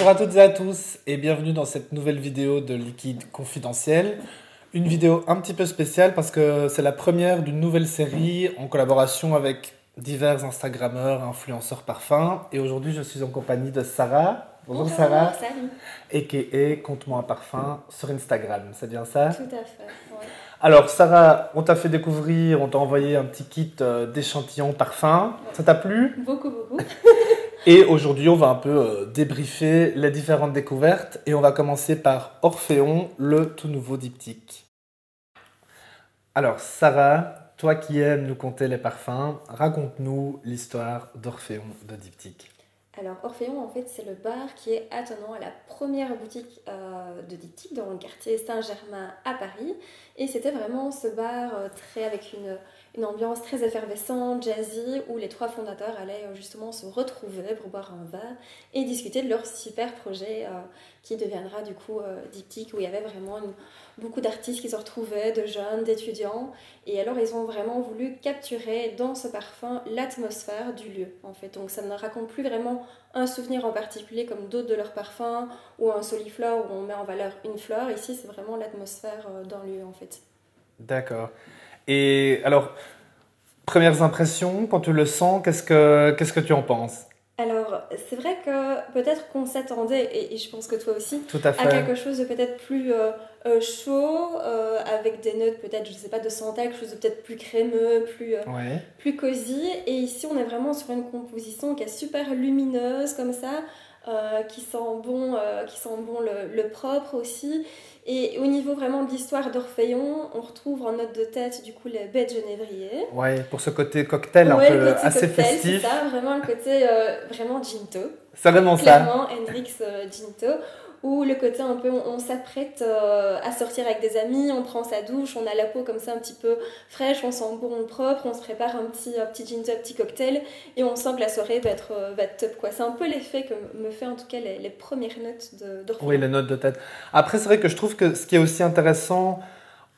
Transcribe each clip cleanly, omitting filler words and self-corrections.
Bonjour à toutes et à tous et bienvenue dans cette nouvelle vidéo de Liquide Confidentiel. Une vidéo un petit peu spéciale parce que c'est la première d'une nouvelle série en collaboration avec divers Instagrammeurs, influenceurs parfums. Et aujourd'hui, je suis en compagnie de Sarah. Bonjour Sarah. Salut. A.K.A. Compte-moi un parfum sur Instagram, c'est bien ça? Tout à fait, ouais. Alors Sarah, on t'a fait découvrir, on t'a envoyé un petit kit d'échantillons parfums. Ouais. Ça t'a plu? Beaucoup, beaucoup. Et aujourd'hui, on va un peu débriefer les différentes découvertes et on va commencer par Orphéon, le tout nouveau diptyque. Alors, Sarah, toi qui aimes nous conter les parfums, raconte-nous l'histoire d'Orphéon de diptyque. Alors, Orphéon, en fait, c'est le bar qui est attenant à la première boutique de diptyque dans le quartier Saint-Germain à Paris. Et c'était vraiment ce bar avec une ambiance très effervescente, jazzy, où les trois fondateurs allaient justement se retrouver pour boire un verre et discuter de leur super projet qui deviendra du coup diptyque, où il y avait vraiment beaucoup d'artistes qui se retrouvaient, de jeunes, d'étudiants. Et alors, ils ont vraiment voulu capturer dans ce parfum l'atmosphère du lieu, en fait. Donc, ça ne raconte plus vraiment un souvenir en particulier comme d'autres de leurs parfums ou un soliflore où on met en valeur une fleur. Ici, c'est vraiment l'atmosphère d'un lieu, en fait. D'accord. Et alors, premières impressions, quand tu le sens, qu'est-ce que tu en penses? Alors, c'est vrai que peut-être qu'on s'attendait, et je pense que toi aussi, Tout à à fait. quelque chose de peut-être plus chaud, avec des notes peut-être, je sais pas, de santal, quelque chose de peut-être plus crémeux, Ouais. plus cosy. Et ici, on est vraiment sur une composition qui est super lumineuse comme ça, qui sent bon le propre aussi. Et au niveau vraiment de l'histoire d'Orphéon, on retrouve en note de tête du coup les baies de genévrier. Ouais, pour ce côté cocktail un Ouais, le peu côté assez cocktail, c'est festif. ça, vraiment le côté vraiment ginto. C'est vraiment ça. Clairement, Hendrix Ginto, où le côté un peu, on s'apprête à sortir avec des amis, on prend sa douche, on a la peau comme ça un petit peu fraîche, on sent bon, propre, on se prépare un petit Ginto, un petit cocktail, et on sent que la soirée va être top, quoi. C'est un peu l'effet que me fait en tout cas les premières notes d'Orphéon. Oui, les notes de tête. Après, c'est vrai que je trouve que ce qui est aussi intéressant,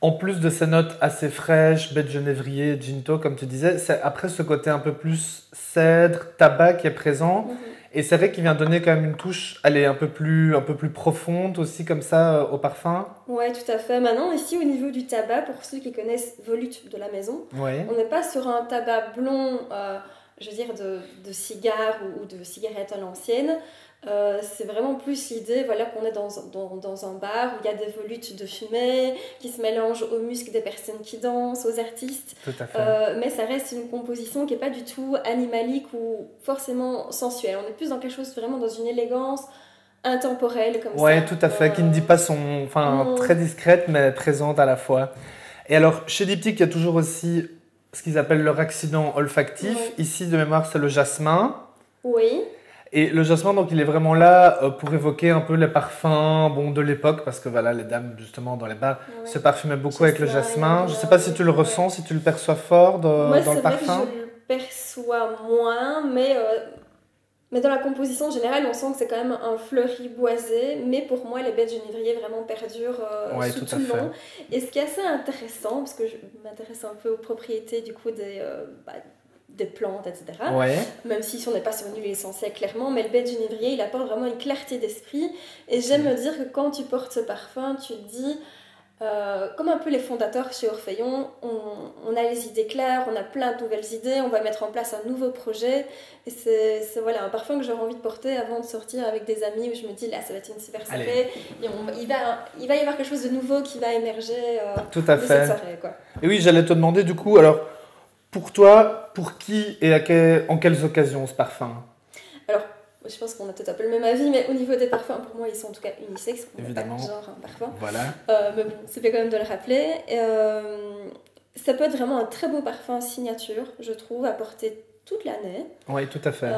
en plus de ces notes assez fraîches, baie de genévrier, ginto, comme tu disais, c'est après ce côté un peu plus cèdre, tabac qui est présent. Et c'est vrai qu'il vient donner quand même une touche, elle est un peu plus profonde aussi, comme ça, au parfum. Ouais, tout à fait. Maintenant, ici, au niveau du tabac, pour ceux qui connaissent Volute de la maison, Oui. on n'est pas sur un tabac blond, je veux dire, de cigare ou de cigarette à l'ancienne. C'est vraiment plus l'idée voilà, qu'on est dans un bar où il y a des volutes de fumée qui se mélangent aux muscles des personnes qui dansent, aux artistes. Tout à fait. Mais ça reste une composition qui n'est pas du tout animalique ou forcément sensuelle. On est plus dans quelque chose vraiment dans une élégance intemporelle comme Ouais, ça. tout à fait, qui ne dit pas son... Enfin, très discrète, mais présente à la fois. Et alors, chez Diptyque, il y a toujours aussi ce qu'ils appellent leur accident olfactif. Ouais. Ici, de mémoire, c'est le jasmin. Oui. Et le jasmin, donc, il est vraiment là pour évoquer un peu les parfums bon, de l'époque, parce que voilà, les dames, justement, dans les bars, Ouais. se parfumaient beaucoup avec le jasmin. Je ne sais bien, pas si tu le ressens, si tu le perçois fort moi, dans c'est le vrai que parfum. je le perçois moins, mais dans la composition générale, on sent que c'est quand même un fleuri boisé. Mais pour moi, les baies de genévrier vraiment perdurent Ouais, tout à tout le fait. long. Et ce qui est assez intéressant, parce que je m'intéresse un peu aux propriétés du coup des plantes, etc. Ouais. Même si on n'est pas sur une huile essentielle clairement, mais le baie de genévrier, il apporte vraiment une clarté d'esprit. Et j'aime me dire que quand tu portes ce parfum, tu te dis, comme un peu les fondateurs chez Orphéon, on a les idées claires, on a plein de nouvelles idées, on va mettre en place un nouveau projet. Et c'est voilà, un parfum que j'aurais envie de porter avant de sortir avec des amis où je me dis, là, ça va être une super soirée. Et il va y avoir quelque chose de nouveau qui va émerger Tout à de fait. cette soirée, quoi. Et oui, j'allais te demander du coup, alors, pour toi, pour qui et en quelles occasions ce parfum? Alors, je pense qu'on a peut-être un peu le même avis, mais au niveau des parfums, pour moi, ils sont en tout cas unisexes. On n'a pas Évidemment. de genre un parfum. Voilà. Mais bon, c'est bien quand même de le rappeler. Ça peut être vraiment un très beau parfum signature, je trouve, à porter toute l'année. Oui, tout à fait.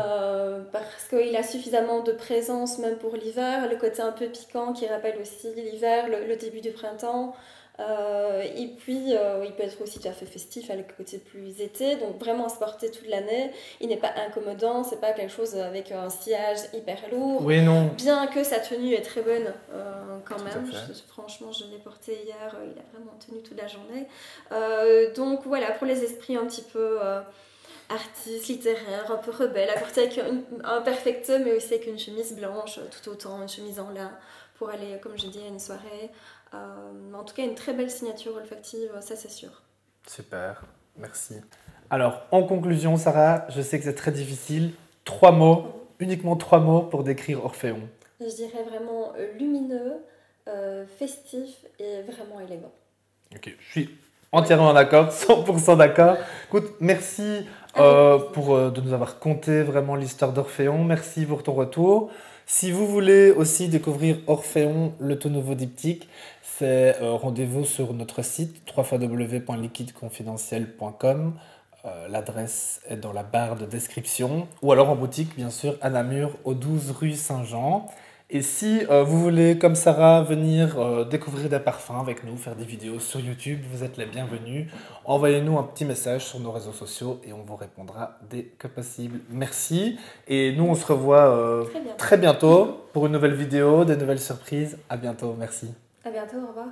Parce qu'il a suffisamment de présence même pour l'hiver, le côté un peu piquant qui rappelle aussi l'hiver, le début du printemps. Et puis il peut être aussi tout à fait festif avec le côté plus été, donc vraiment à se porter toute l'année. Il n'est pas incommodant, c'est pas quelque chose avec un sillage hyper lourd. Oui, non. Bien que sa tenue est très bonne quand Tout même. à fait. Franchement, je l'ai porté hier, il a vraiment tenu toute la journée. Donc voilà, pour les esprits un petit peu artiste, littéraire, un peu rebelle, apporté avec un perfect mais aussi avec une chemise blanche, tout autant, une chemise en lin, pour aller, comme je dis, à une soirée. En tout cas, une très belle signature olfactive, ça c'est sûr. Super, merci. Alors, en conclusion, Sarah, je sais que c'est très difficile. 3 mots, uniquement 3 mots pour décrire Orphéon. Je dirais vraiment lumineux, festif et vraiment élégant. Ok, je suis entièrement d'accord, 100% d'accord. Écoute, merci de nous avoir conté vraiment l'histoire d'Orphéon. Merci pour ton retour. Si vous voulez aussi découvrir Orphéon, le tout nouveau diptyque, c'est rendez-vous sur notre site www.liquideconfidentiel.com. L'adresse est dans la barre de description ou alors en boutique, bien sûr, à Namur, au 12 rue Saint-Jean. Et si vous voulez, comme Sarah, venir découvrir des parfums avec nous, faire des vidéos sur YouTube, vous êtes les bienvenus. Envoyez-nous un petit message sur nos réseaux sociaux et on vous répondra dès que possible. Merci. Et nous, on se revoit très bientôt pour une nouvelle vidéo, des nouvelles surprises. À bientôt. Merci. À bientôt. Au revoir.